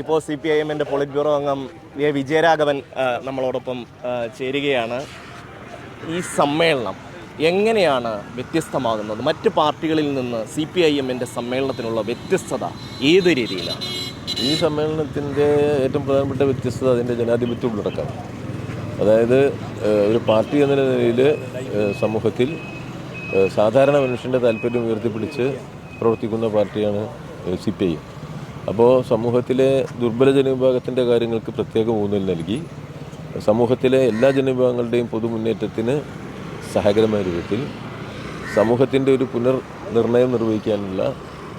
ഇപ്പോൾ CPIM-ന്റെ polit bureau അംഗം വിജയരാഘവൻ നമ്മളോടൊപ്പം ചേരുകയാണ്. ഈ സമ്മേളനം എങ്ങനെയാണ് വ്യത്യസ്തമാകുന്നത്? മറ്റ് പാർട്ടികളിൽ നിന്ന് CPIM-ന്റെ സമ്മേളനത്തിനുള്ള വ്യത്യസ്തത ഏത് രീതിയിലാണ്? ഈ സമ്മേളനത്തിൻ്റെ ഏറ്റവും പ്രധാനപ്പെട്ട വ്യത്യസ്തത അതിൻ്റെ ജനാധിപത്യ ഉള്ളടക്കമാണ്. അതായത് ഒരു പാർട്ടി എന്ന നിലയിൽ സമൂഹത്തിൽ സാധാരണ മനുഷ്യൻ്റെ താല്പര്യം ഉയർത്തിപ്പിടിച്ച് പ്രവർത്തിക്കുന്ന പാർട്ടിയാണ് CPIM. അപ്പോൾ സമൂഹത്തിലെ ദുർബല ജനവിഭാഗത്തിൻ്റെ കാര്യങ്ങൾക്ക് പ്രത്യേക ഊന്നൽ നൽകി സമൂഹത്തിലെ എല്ലാ ജനവിഭാഗങ്ങളുടെയും പൊതുമുന്നേറ്റത്തിന് സഹായകരമായ രൂപത്തിൽ സമൂഹത്തിൻ്റെ ഒരു പുനർനിർണയം നിർവഹിക്കാനുള്ള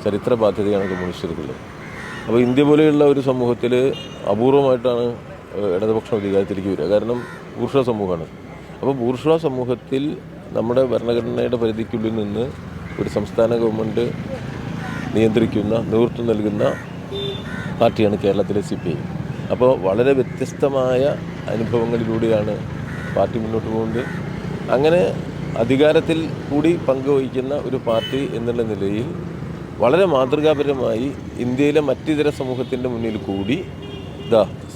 ചരിത്ര ബാധ്യതയാണ് കമ്മ്യൂണിസ്റ്റുകൾക്കുള്ളത്. അപ്പോൾ ഇന്ത്യ പോലെയുള്ള ഒരു സമൂഹത്തിൽ അപൂർവമായിട്ടാണ് ഇടതുപക്ഷം അധികാരത്തിലേക്ക് വരിക. കാരണം ബൂർഷ്വാ സമൂഹമാണ്. അപ്പോൾ ബൂർഷ്വാ സമൂഹത്തിൽ നമ്മുടെ ഭരണഘടനയുടെ പരിധിക്കുള്ളിൽ നിന്ന് ഒരു സംസ്ഥാന ഗവൺമെൻറ് നിയന്ത്രിക്കുന്ന നേതൃത്വം നൽകുന്ന പാർട്ടിയാണ് കേരളത്തിലെ CPIM. അപ്പോൾ വളരെ വ്യത്യസ്തമായ അനുഭവങ്ങളിലൂടെയാണ് പാർട്ടി മുന്നോട്ട് പോകുന്നത്. അങ്ങനെ അധികാരത്തിൽ കൂടി പങ്കുവഹിക്കുന്ന ഒരു പാർട്ടി എന്നുള്ള നിലയിൽ വളരെ മാതൃകാപരമായി ഇന്ത്യയിലെ മറ്റിതര സമൂഹത്തിൻ്റെ മുന്നിൽ കൂടി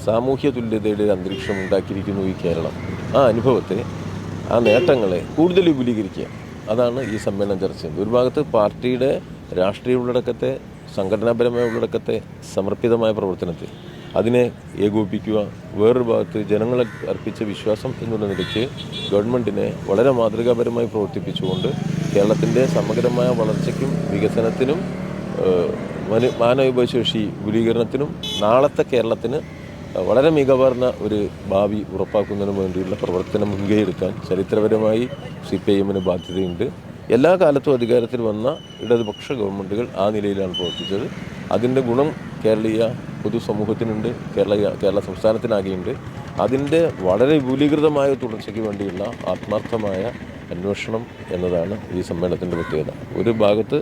സാമൂഹ്യ തുല്യതയുടെ അന്തരീക്ഷം ഉണ്ടാക്കിയിരിക്കുന്നു ഈ കേരളം. ആ അനുഭവത്തെ, ആ നേട്ടങ്ങളെ കൂടുതൽ വിപുലീകരിക്കുക, അതാണ് ഈ സമ്മേളനം ചർച്ച ചെയ്യുന്നത്. ഒരു ഭാഗത്ത് പാർട്ടിയുടെ രാഷ്ട്രീയ ഉള്ളടക്കത്തെ, സംഘടനാപരമായ ഉള്ളടക്കത്തെ, സമർപ്പിതമായ പ്രവർത്തനത്തെ അതിനെ ഏകോപിപ്പിക്കുക. വേറൊരു ഭാഗത്ത് ജനങ്ങളെ അർപ്പിച്ച വിശ്വാസം എന്നുള്ള നിലയ്ക്ക് ഗവൺമെൻറ്റിനെ വളരെ മാതൃകാപരമായി പ്രവർത്തിപ്പിച്ചുകൊണ്ട് കേരളത്തിൻ്റെ സമഗ്രമായ വളർച്ചയ്ക്കും വികസനത്തിനും മാനവവിഭവശേഷി വിപുലീകരണത്തിനും നാളത്തെ കേരളത്തിന് വളരെ മികവാർന്ന ഒരു ഭാവി ഉറപ്പാക്കുന്നതിന് വേണ്ടിയുള്ള പ്രവർത്തനം മുൻകൈയെടുക്കാൻ ചരിത്രപരമായി CPIM-ന് ബാധ്യതയുണ്ട്. എല്ലാ കാലത്തും അധികാരത്തിൽ വന്ന ഇടതുപക്ഷ ഗവൺമെൻറ്റുകൾ ആ നിലയിലാണ് പ്രവർത്തിച്ചത്. അതിൻ്റെ ഗുണം കേരളീയ പൊതുസമൂഹത്തിനുണ്ട്, കേരള സംസ്ഥാനത്തിനാകെയുണ്ട്. അതിൻ്റെ വളരെ വിപുലീകൃതമായ തുടർച്ചയ്ക്ക് വേണ്ടിയുള്ള ആത്മാർത്ഥമായ അന്വേഷണം എന്നതാണ് ഈ സമ്മേളനത്തിൻ്റെ പ്രത്യേകത. ഒരു ഭാഗത്ത്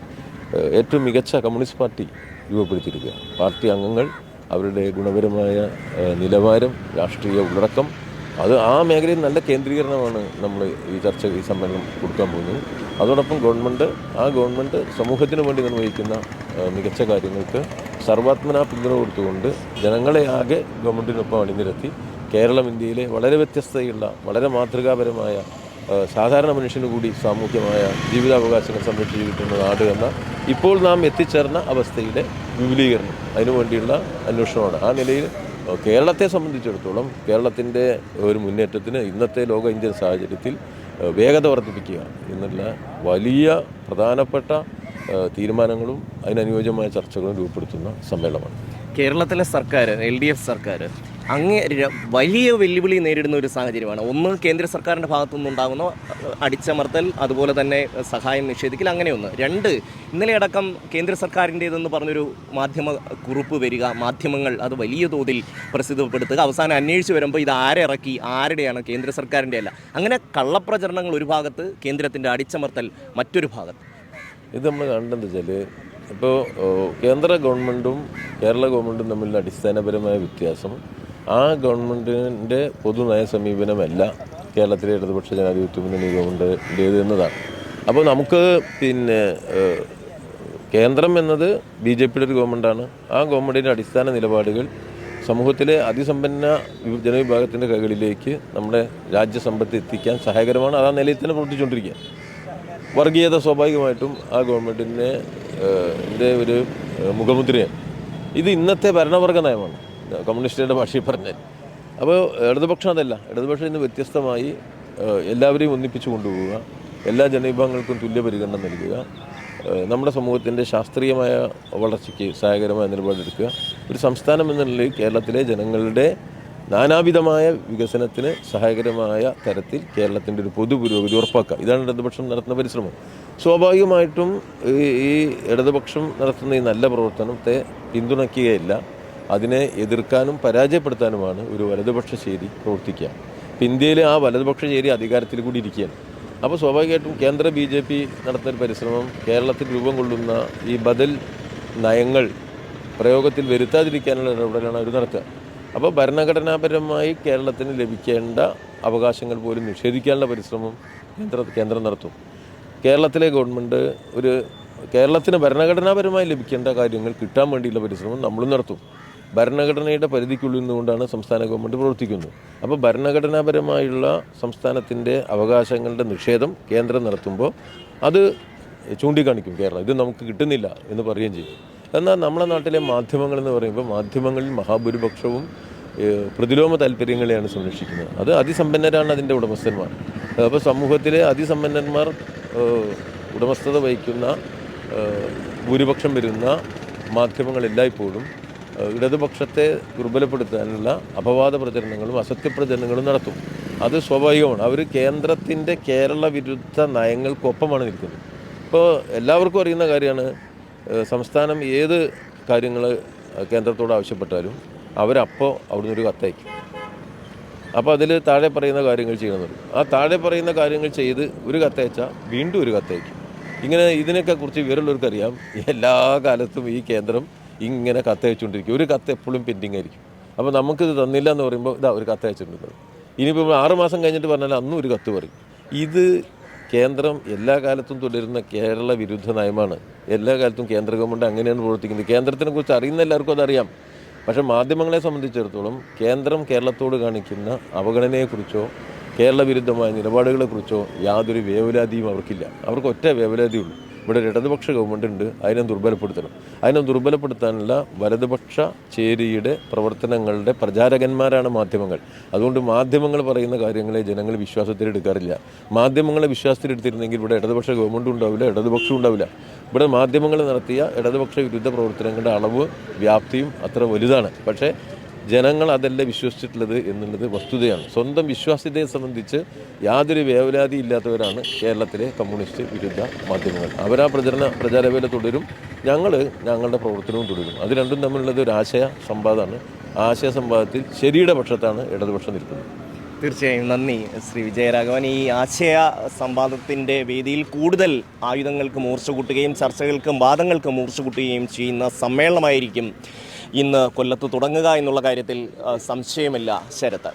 ഏറ്റവും മികച്ച കമ്മ്യൂണിസ്റ്റ് പാർട്ടി രൂപപ്പെടുത്തിയിരിക്കുക. പാർട്ടി അംഗങ്ങൾ അവരുടെ ഗുണപരമായ നിലവാരം, രാഷ്ട്രീയ ഉള്ളടക്കം, അത് ആ മേഖലയിൽ നല്ല കേന്ദ്രീകരണമാണ് നമ്മൾ ഈ സമ്മേളനം കൊടുക്കാൻ പോകുന്നത്. അതോടൊപ്പം ഗവൺമെൻറ് സമൂഹത്തിന് വേണ്ടി നിർവഹിക്കുന്ന മികച്ച കാര്യങ്ങൾക്ക് സർവാത്മന പിന്തുണ കൊടുത്തുകൊണ്ട് ജനങ്ങളെ ആകെ ഗവൺമെൻറ്റിനൊപ്പം അണിനിരത്തി കേരളം ഇന്ത്യയിലെ വളരെ വ്യത്യസ്തതയുള്ള, വളരെ മാതൃകാപരമായ, സാധാരണ മനുഷ്യന് കൂടി സാമൂഹ്യമായ ജീവിതാവകാശങ്ങൾ സംരക്ഷിച്ച് കിട്ടുന്ന നാട് എന്ന ഇപ്പോൾ നാം എത്തിച്ചേർന്ന അവസ്ഥയുടെ വിപുലീകരണം, അതിനുവേണ്ടിയുള്ള അന്വേഷണമാണ്. ആ നിലയിൽ കേരളത്തെ സംബന്ധിച്ചിടത്തോളം കേരളത്തിൻ്റെ ഒരു മുന്നേറ്റത്തിന് ഇന്നത്തെ ലോക ഇന്ത്യൻ സാഹചര്യത്തിൽ വേഗത വർദ്ധിപ്പിക്കുക എന്നുള്ള വലിയ പ്രധാനപ്പെട്ട തീരുമാനങ്ങളും അതിനനുയോജ്യമായ ചർച്ചകളും രൂപപ്പെടുത്തുന്ന സമ്മേളനമാണ്. കേരളത്തിലെ സർക്കാർ, LDF സർക്കാർ വലിയ വെല്ലുവിളി നേരിടുന്ന ഒരു സാഹചര്യമാണ്. ഒന്ന്, കേന്ദ്ര സർക്കാരിൻ്റെ ഭാഗത്തുനിന്നുണ്ടാകുന്ന അടിച്ചമർത്തൽ, അതുപോലെ തന്നെ സഹായം നിഷേധിക്കൽ, അങ്ങനെയൊന്ന്. രണ്ട്, ഇന്നലെ അടക്കം കേന്ദ്ര സർക്കാരിൻ്റേതെന്ന് പറഞ്ഞൊരു മാധ്യമ കുറിപ്പ് വരിക, മാധ്യമങ്ങൾ അത് വലിയ തോതിൽ പ്രസിദ്ധപ്പെടുത്തുക, അവസാനം അന്വേഷിച്ച് വരുമ്പോൾ ഇത് ആരിറക്കി, ആരുടെയാണ്, കേന്ദ്ര സർക്കാരിൻ്റെ അല്ല. അങ്ങനെ കള്ളപ്രചരണങ്ങൾ ഒരു ഭാഗത്ത്, കേന്ദ്രത്തിൻ്റെ അടിച്ചമർത്തൽ മറ്റൊരു ഭാഗത്ത്. ഇത് നമ്മൾ കണ്ടെന്ന് വെച്ചാൽ, ഇപ്പോൾ കേന്ദ്ര ഗവൺമെൻറ്റും കേരള ഗവൺമെൻറ്റും തമ്മിലുള്ള അടിസ്ഥാനപരമായ വ്യത്യാസം ആ ഗവൺമെൻറ്റിൻ്റെ പൊതുനയ സമീപനമല്ല കേരളത്തിലെ ഇടതുപക്ഷ ജനാധിപത്യ മുന്നണി ഗവൺമെൻറ്റിൻ്റേത് എന്നതാണ്. അപ്പോൾ നമുക്ക് കേന്ദ്രം എന്നത് BJPയുടെ ഒരു ഗവൺമെൻറ്റാണ്. ആ ഗവൺമെൻറ്റിൻ്റെ അടിസ്ഥാന നിലപാടുകൾ സമൂഹത്തിലെ അതിസമ്പന്ന ജനവിഭാഗത്തിൻ്റെ കൈകളിലേക്ക് നമ്മുടെ രാജ്യസമ്പത്ത് എത്തിക്കാൻ സഹായകരമാണ്. അത് ആ നിലയിൽ തന്നെ പ്രവർത്തിച്ചുകൊണ്ടിരിക്കുക. വർഗീയത സ്വാഭാവികമായിട്ടും ആ ഗവൺമെൻറ്റിൻ്റെ ഒരു മുഖമുദ്രയാണ്. ഇത് ഇന്നത്തെ ഭരണവർഗ നയമാണ്, കമ്മ്യൂണിസ്റ്റുകളുടെ ഭാഷയിൽ പറഞ്ഞാൽ. അപ്പോൾ ഇടതുപക്ഷം അതല്ല. ഇടതുപക്ഷം ഇന്ന് വ്യത്യസ്തമായി എല്ലാവരെയും ഒന്നിപ്പിച്ചു കൊണ്ടുപോവുക, എല്ലാ ജനവിഭാഗങ്ങൾക്കും തുല്യ പരിഗണന നൽകുക, നമ്മുടെ സമൂഹത്തിൻ്റെ ശാസ്ത്രീയമായ വളർച്ചയ്ക്ക് സഹായകരമായ നിലപാടെടുക്കുക. ഒരു സംസ്ഥാനം എന്ന നിലയിൽ കേരളത്തിലെ ജനങ്ങളുടെ നാനാവിധമായ വികസനത്തിന് സഹായകരമായ തരത്തിൽ കേരളത്തിൻ്റെ ഒരു പൊതു പുരോഗതി ഉറപ്പാക്കുക. ഇതാണ് ഇടതുപക്ഷം നടത്തുന്ന പരിശ്രമം. സ്വാഭാവികമായിട്ടും ഈ ഇടതുപക്ഷം നടത്തുന്ന ഈ നല്ല പ്രവർത്തനത്തെ പിന്തുണയ്ക്കുകയില്ല, അതിനെ എതിർക്കാനും പരാജയപ്പെടുത്താനുമാണ് ഒരു വലതുപക്ഷ ശേരി പ്രവർത്തിക്കുക. ഇപ്പം ഇന്ത്യയിൽ ആ വലതുപക്ഷ ശേരി അധികാരത്തിൽ കൂടി ഇരിക്കുകയാണ്. അപ്പോൾ സ്വാഭാവികമായിട്ടും കേന്ദ്ര BJP നടത്തുന്നൊരു പരിശ്രമം കേരളത്തിൽ രൂപം കൊള്ളുന്ന ഈ ബദൽ നയങ്ങൾ പ്രയോഗത്തിൽ വരുത്താതിരിക്കാനുള്ള ഇടപെടലാണ് അവർ നടത്തുക. അപ്പോൾ ഭരണഘടനാപരമായി കേരളത്തിന് ലഭിക്കേണ്ട അവകാശങ്ങൾ പോലും നിഷേധിക്കാനുള്ള പരിശ്രമം കേന്ദ്രം നടത്തും. കേരളത്തിലെ ഗവൺമെൻറ് കേരളത്തിന് ഭരണഘടനാപരമായി ലഭിക്കേണ്ട കാര്യങ്ങൾ കിട്ടാൻ വേണ്ടിയുള്ള പരിശ്രമം നമ്മളും നടത്തും. ഭരണഘടനയുടെ പരിധിക്കുള്ളിൽ നിന്നുകൊണ്ടാണ് സംസ്ഥാന ഗവൺമെൻറ് പ്രവർത്തിക്കുന്നത്. അപ്പോൾ ഭരണഘടനാപരമായുള്ള സംസ്ഥാനത്തിൻ്റെ അവകാശങ്ങളുടെ നിഷേധം കേന്ദ്രം നടത്തുമ്പോൾ അത് ചൂണ്ടിക്കാണിക്കും കേരളം, ഇത് നമുക്ക് കിട്ടുന്നില്ല എന്ന് പറയുകയും ചെയ്യും. എന്നാൽ നമ്മുടെ നാട്ടിലെ മാധ്യമങ്ങൾ എന്ന് പറയുമ്പോൾ മാധ്യമങ്ങളിൽ മഹാഭൂരിപക്ഷവും പ്രതിലോമ താല്പര്യങ്ങളെയാണ് സംരക്ഷിക്കുന്നത്. അത് അതിസമ്പന്നരാണ് അതിൻ്റെ ഉടമസ്ഥന്മാർ. അപ്പോൾ സമൂഹത്തിലെ അതിസമ്പന്നന്മാർ ഉടമസ്ഥത വഹിക്കുന്ന ഭൂരിപക്ഷം വരുന്ന മാധ്യമങ്ങൾ എല്ലായ്പ്പോഴും ഇടതുപക്ഷത്തെ ദുർബലപ്പെടുത്താനുള്ള അപവാദ പ്രചരണങ്ങളും അസത്യപ്രചരണങ്ങളും നടത്തും. അത് സ്വാഭാവികമാണ്. അവർ കേന്ദ്രത്തിൻ്റെ കേരള വിരുദ്ധ നയങ്ങൾക്കൊപ്പമാണ് നിൽക്കുന്നത്. ഇപ്പോൾ എല്ലാവർക്കും അറിയുന്ന കാര്യമാണ്, സംസ്ഥാനം ഏത് കാര്യങ്ങൾ കേന്ദ്രത്തോട് ആവശ്യപ്പെട്ടാലും അവരപ്പോൾ അവിടുന്ന് ഒരു കത്തയക്കും. അപ്പോൾ അതിൽ താഴെ പറയുന്ന കാര്യങ്ങൾ ചെയ്യണമെന്ന്. ആ താഴെ പറയുന്ന കാര്യങ്ങൾ ചെയ്ത് ഒരു കത്തയച്ചാൽ വീണ്ടും ഒരു കത്തയക്കും. ഇങ്ങനെ ഇതിനൊക്കെ കുറിച്ച് വിവരമുള്ളവർക്കറിയാം, എല്ലാ കാലത്തും ഈ കേന്ദ്രം ഇങ്ങനെ കത്തയച്ചുകൊണ്ടിരിക്കും. ഒരു കത്ത് എപ്പോഴും പെൻഡിങ് ആയിരിക്കും. അപ്പോൾ നമുക്കിത് തന്നില്ല എന്ന് പറയുമ്പോൾ ഇതാ ഒരു കത്തയച്ചിട്ടുണ്ട്. ഇനിയിപ്പോൾ 6 മാസം കഴിഞ്ഞിട്ട് പറഞ്ഞാൽ അന്നും ഒരു കത്ത് പറയും. ഇത് കേന്ദ്രം എല്ലാ കാലത്തും തുടരുന്ന കേരള വിരുദ്ധ നയമാണ്. എല്ലാ കാലത്തും കേന്ദ്ര ഗവൺമെൻറ് അങ്ങനെയാണ് പ്രവർത്തിക്കുന്നത്. കേന്ദ്രത്തിനെ കുറിച്ച് അറിയുന്ന എല്ലാവർക്കും അതറിയാം. പക്ഷേ മാധ്യമങ്ങളെ സംബന്ധിച്ചിടത്തോളം കേന്ദ്രം കേരളത്തോട് കാണിക്കുന്ന അവഗണനയെക്കുറിച്ചോ കേരള വിരുദ്ധമായ നിലപാടുകളെക്കുറിച്ചോ യാതൊരു വേവലാതിയും അവർക്കില്ല. അവർക്ക് ഒറ്റ വേവലാതിയുള്ളൂ, ഇവിടെ ഒരു ഇടതുപക്ഷ ഗവൺമെൻറ് ഉണ്ട്, അതിനെ ദുർബലപ്പെടുത്തണം. അതിനെ ദുർബലപ്പെടുത്താനുള്ള വലതുപക്ഷ ചേരിയുടെ പ്രവർത്തനങ്ങളുടെ പ്രചാരകന്മാരാണ് മാധ്യമങ്ങൾ. അതുകൊണ്ട് മാധ്യമങ്ങൾ പറയുന്ന കാര്യങ്ങളെ ജനങ്ങൾ വിശ്വാസത്തിലെടുക്കാറില്ല. മാധ്യമങ്ങളെ വിശ്വാസത്തിലെടുത്തിരുന്നെങ്കിൽ ഇവിടെ ഇടതുപക്ഷ ഗവൺമെൻറ് ഉണ്ടാവില്ല, ഇടതുപക്ഷം ഉണ്ടാവില്ല. ഇവിടെ മാധ്യമങ്ങൾ നടത്തിയ ഇടതുപക്ഷ വിരുദ്ധ പ്രവർത്തനങ്ങളുടെ അളവ് വ്യാപ്തിയും അത്ര വലുതാണ്. പക്ഷേ ജനങ്ങൾ അതല്ല വിശ്വസിച്ചിട്ടുള്ളത് എന്നുള്ളത് വസ്തുതയാണ്. സ്വന്തം വിശ്വാസ്യതയെ സംബന്ധിച്ച് യാതൊരു വേവലാതി ഇല്ലാത്തവരാണ് കേരളത്തിലെ കമ്മ്യൂണിസ്റ്റ് വിരുദ്ധ മാധ്യമങ്ങൾ. അവരാ പ്രചാരവേല തുടരും, ഞങ്ങളുടെ പ്രവർത്തനവും തുടരും. അത് രണ്ടും തമ്മിലുള്ളത് ഒരു ആശയ സംവാദമാണ്. ആശയ സംവാദത്തിൽ ശരിയുടെ പക്ഷത്താണ് ഇടതുപക്ഷം നിൽക്കുന്നത്. തീർച്ചയായും നന്ദി ശ്രീ വിജയരാഘവൻ. ഈ ആശയ സംവാദത്തിൻ്റെ വേദിയിൽ കൂടുതൽ ആയുധങ്ങൾക്ക് മൂർച്ച കൂട്ടുകയും ചർച്ചകൾക്കും വാദങ്ങൾക്കും മൂർച്ച കൂട്ടുകയും ചെയ്യുന്ന സമ്മേളനമായിരിക്കും ഇന്ന് കൊല്ലത്ത് തുടങ്ങുക എന്നുള്ള കാര്യത്തിൽ സംശയമില്ല ശരത്ത്.